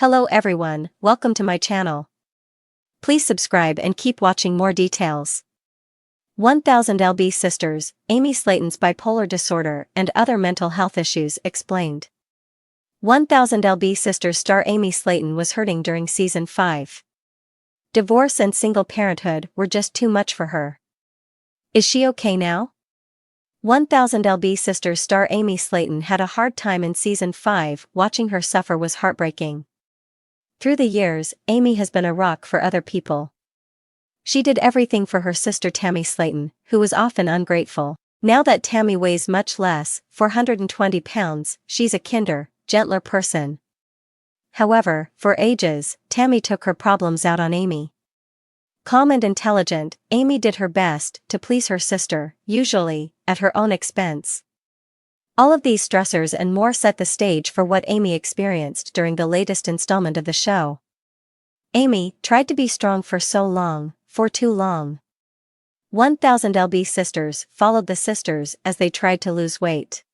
Hello everyone, welcome to my channel. Please subscribe and keep watching more details. 1000 LB Sisters, Amy Slaton's bipolar disorder and other mental health issues explained. 1000 LB Sisters star Amy Slaton was hurting during season 5. Divorce and single parenthood were just too much for her. Is she okay now? 1000 LB Sisters star Amy Slaton had a hard time in season 5. Watching her suffer was heartbreaking. Through the years, Amy has been a rock for other people. She did everything for her sister Tammy Slaton, who was often ungrateful. Now that Tammy weighs much less, 420 pounds, she's a kinder, gentler person. However, for ages, Tammy took her problems out on Amy. Calm and intelligent, Amy did her best to please her sister, usually at her own expense. All of these stressors and more set the stage for what Amy experienced during the latest installment of the show. Amy tried to be strong for so long, for too long. 1000 LB Sisters followed the sisters as they tried to lose weight.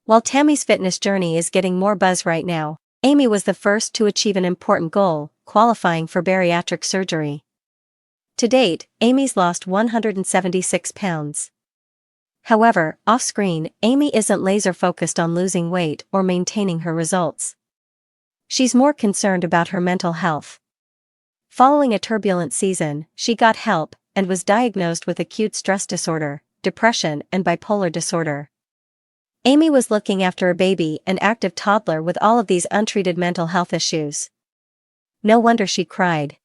While Tammy's fitness journey is getting more buzz right now, Amy was the first to achieve an important goal, qualifying for bariatric surgery. To date, Amy's lost 176 pounds. However, off-screen, Amy isn't laser-focused on losing weight or maintaining her results. She's more concerned about her mental health. Following a turbulent season, she got help and was diagnosed with acute stress disorder, depression and bipolar disorder. Amy was looking after a baby and active toddler with all of these untreated mental health issues. No wonder she cried.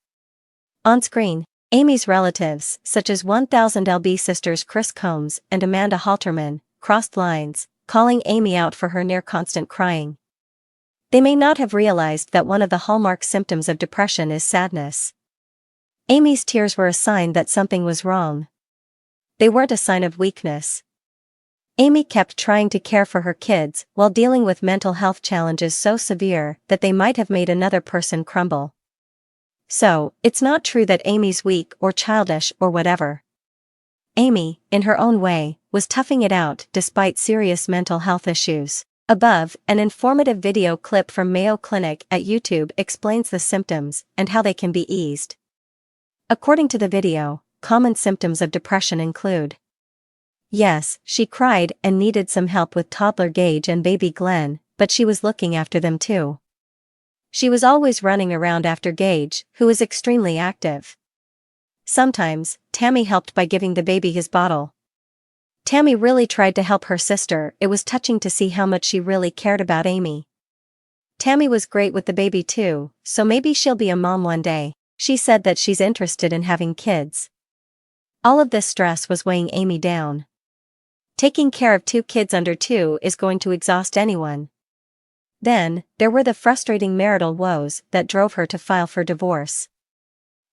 On screen, Amy's relatives, such as 1000 LB Sisters Chris Combs and Amanda Halterman, crossed lines, calling Amy out for her near-constant crying. They may not have realized that one of the hallmark symptoms of depression is sadness. Amy's tears were a sign that something was wrong. They weren't a sign of weakness. Amy kept trying to care for her kids while dealing with mental health challenges so severe that they might have made another person crumble. So, it's not true that Amy's weak or childish or whatever. Amy, in her own way, was toughing it out despite serious mental health issues. Above, an informative video clip from Mayo Clinic at YouTube explains the symptoms and how they can be eased. According to the video, common symptoms of depression include: yes, she cried and needed some help with toddler Gage and baby Glenn, but she was looking after them too. She was always running around after Gage, who is extremely active. Sometimes, Tammy helped by giving the baby his bottle. Tammy really tried to help her sister. It was touching to see how much she really cared about Amy. Tammy was great with the baby too, so maybe she'll be a mom one day. She said that she's interested in having kids. All of this stress was weighing Amy down. Taking care of 2 kids under 2 is going to exhaust anyone. Then, there were the frustrating marital woes that drove her to file for divorce.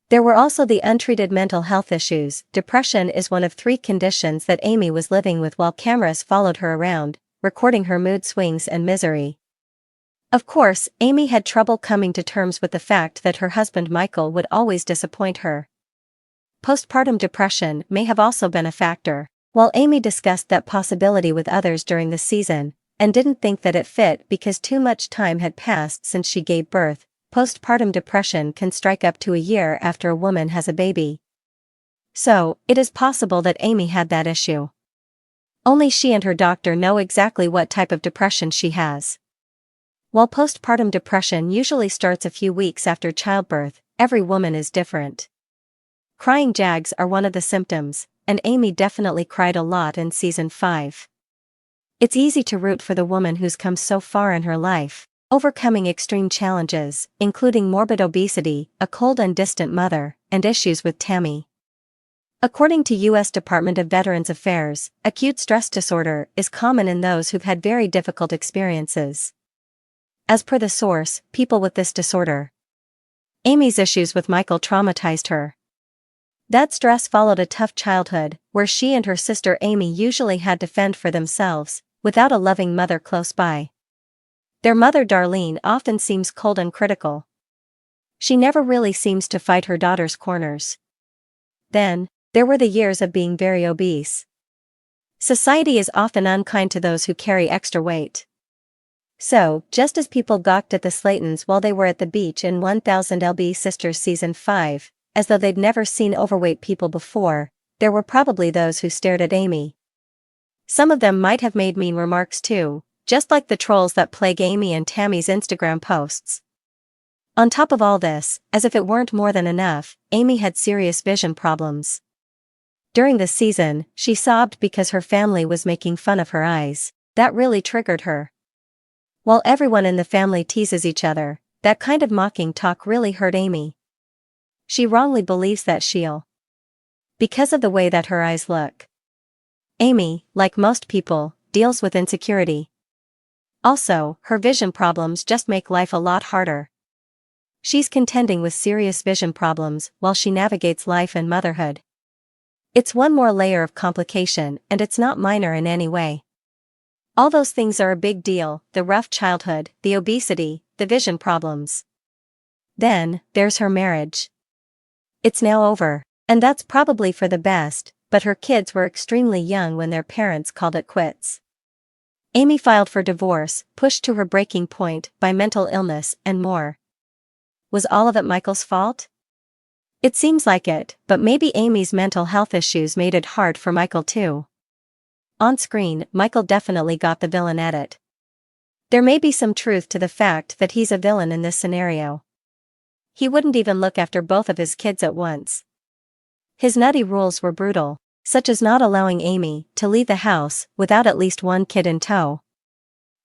There were also the untreated mental health issues. Depression is one of 3 conditions that Amy was living with while cameras followed her around, recording her mood swings and misery. Of course, Amy had trouble coming to terms with the fact that her husband Michael would always disappoint her. Postpartum depression may have also been a factor. While Amy discussed that possibility with others during the season, and didn't think that it fit because too much time had passed since she gave birth, postpartum depression can strike up to a year after a woman has a baby. So, it is possible that Amy had that issue. Only she and her doctor know exactly what type of depression she has. While postpartum depression usually starts a few weeks after childbirth, every woman is different. Crying jags are one of the symptoms, and Amy definitely cried a lot in season 5. It's easy to root for the woman who's come so far in her life, overcoming extreme challenges, including morbid obesity, a cold and distant mother, and issues with Tammy. According to U.S. Department of Veterans Affairs, acute stress disorder is common in those who've had very difficult experiences. As per the source, people with this disorder. Amy's issues with Michael traumatized her. That stress followed a tough childhood, where she and her sister Amy usually had to fend for themselves, without a loving mother close by. Their mother Darlene often seems cold and critical. She never really seems to fight her daughter's corners. Then, there were the years of being very obese. Society is often unkind to those who carry extra weight. So, just as people gawked at the Slatons while they were at the beach in 1000 LB Sisters Season 5, as though they'd never seen overweight people before, there were probably those who stared at Amy. Some of them might have made mean remarks too, just like the trolls that plague Amy and Tammy's Instagram posts. On top of all this, as if it weren't more than enough, Amy had serious vision problems. During this season, she sobbed because her family was making fun of her eyes. That really triggered her. While everyone in the family teases each other, that kind of mocking talk really hurt Amy. She wrongly believes that she'll because of the way that her eyes look. Amy, like most people, deals with insecurity. Also, her vision problems just make life a lot harder. She's contending with serious vision problems while she navigates life and motherhood. It's one more layer of complication, and it's not minor in any way. All those things are a big deal: the rough childhood, the obesity, the vision problems. Then, there's her marriage. It's now over, and that's probably for the best, but her kids were extremely young when their parents called it quits. Amy filed for divorce, pushed to her breaking point by mental illness and more. Was all of it Michael's fault? It seems like it, but maybe Amy's mental health issues made it hard for Michael too. On screen, Michael definitely got the villain edit. There may be some truth to the fact that he's a villain in this scenario. He wouldn't even look after both of his kids at once. His nutty rules were brutal, such as not allowing Amy to leave the house without at least one kid in tow.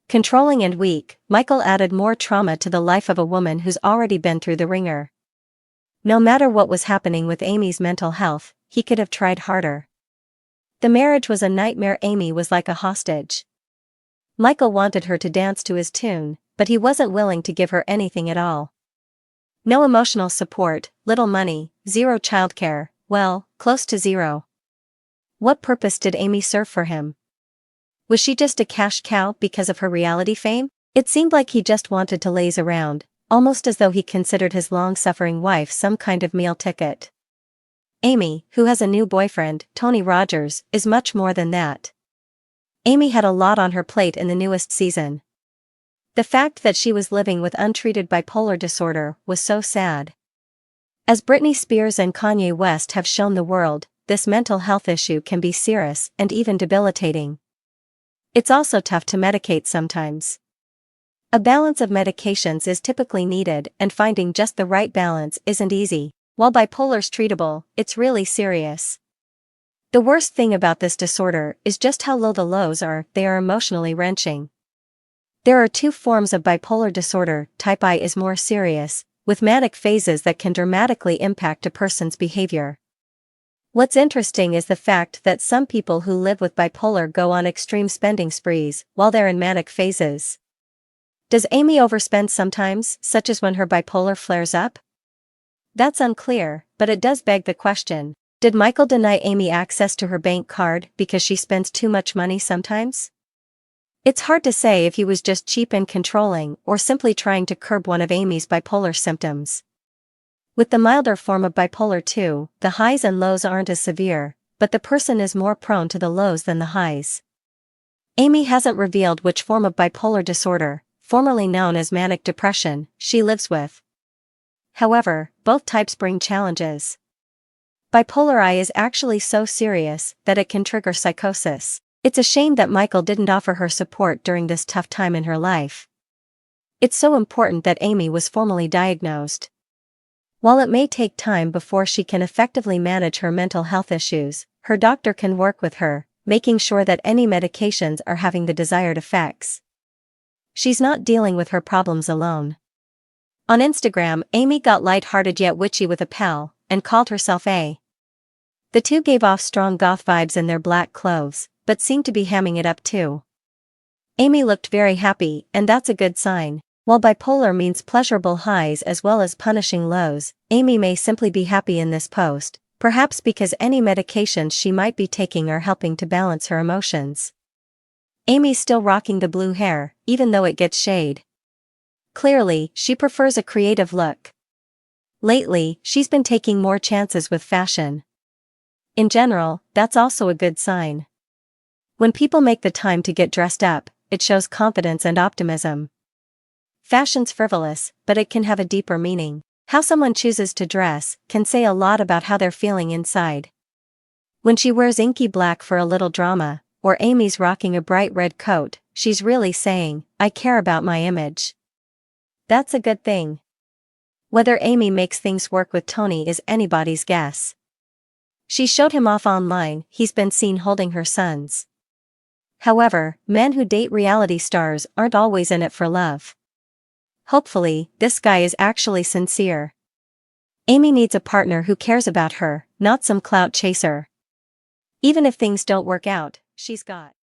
Controlling and weak, Michael added more trauma to the life of a woman who's already been through the ringer. No matter what was happening with Amy's mental health, he could have tried harder. The marriage was a nightmare. Amy was like a hostage. Michael wanted her to dance to his tune, but he wasn't willing to give her anything at all. No emotional support, little money, zero childcare, well, close to zero. What purpose did Amy serve for him? Was she just a cash cow because of her reality fame? It seemed like he just wanted to laze around, almost as though he considered his long-suffering wife some kind of meal ticket. Amy, who has a new boyfriend, Tony Rogers, is much more than that. Amy had a lot on her plate in the newest season. The fact that she was living with untreated bipolar disorder was so sad. As Britney Spears and Kanye West have shown the world, this mental health issue can be serious and even debilitating. It's also tough to medicate sometimes. A balance of medications is typically needed, and finding just the right balance isn't easy. While bipolar's treatable, it's really serious. The worst thing about this disorder is just how low the lows are. They are emotionally wrenching. There are two forms of bipolar disorder. Type I is more serious, with manic phases that can dramatically impact a person's behavior. What's interesting is the fact that some people who live with bipolar go on extreme spending sprees while they're in manic phases. Does Amy overspend sometimes, such as when her bipolar flares up? That's unclear, but it does beg the question: did Michael deny Amy access to her bank card because she spends too much money sometimes? It's hard to say if he was just cheap and controlling or simply trying to curb one of Amy's bipolar symptoms. With the milder form of Bipolar II, the highs and lows aren't as severe, but the person is more prone to the lows than the highs. Amy hasn't revealed which form of bipolar disorder, formerly known as manic depression, she lives with. However, both types bring challenges. Bipolar I is actually so serious that it can trigger psychosis. It's a shame that Michael didn't offer her support during this tough time in her life. It's so important that Amy was formally diagnosed. While it may take time before she can effectively manage her mental health issues, her doctor can work with her, making sure that any medications are having the desired effects. She's not dealing with her problems alone. On Instagram, Amy got lighthearted yet witchy with a pal, and called herself a. The two gave off strong goth vibes in their black clothes, but seemed to be hamming it up too. Amy looked very happy, and that's a good sign. While bipolar means pleasurable highs as well as punishing lows, Amy may simply be happy in this post, perhaps because any medications she might be taking are helping to balance her emotions. Amy's still rocking the blue hair, even though it gets shade. Clearly, she prefers a creative look. Lately, she's been taking more chances with fashion. In general, that's also a good sign. When people make the time to get dressed up, it shows confidence and optimism. Fashion's frivolous, but it can have a deeper meaning. How someone chooses to dress can say a lot about how they're feeling inside. When she wears inky black for a little drama, or Amy's rocking a bright red coat, she's really saying, I care about my image. That's a good thing. Whether Amy makes things work with Tony is anybody's guess. She showed him off online, he's been seen holding her sons. However, men who date reality stars aren't always in it for love. Hopefully, this guy is actually sincere. Amy needs a partner who cares about her, not some clout chaser. Even if things don't work out, she's got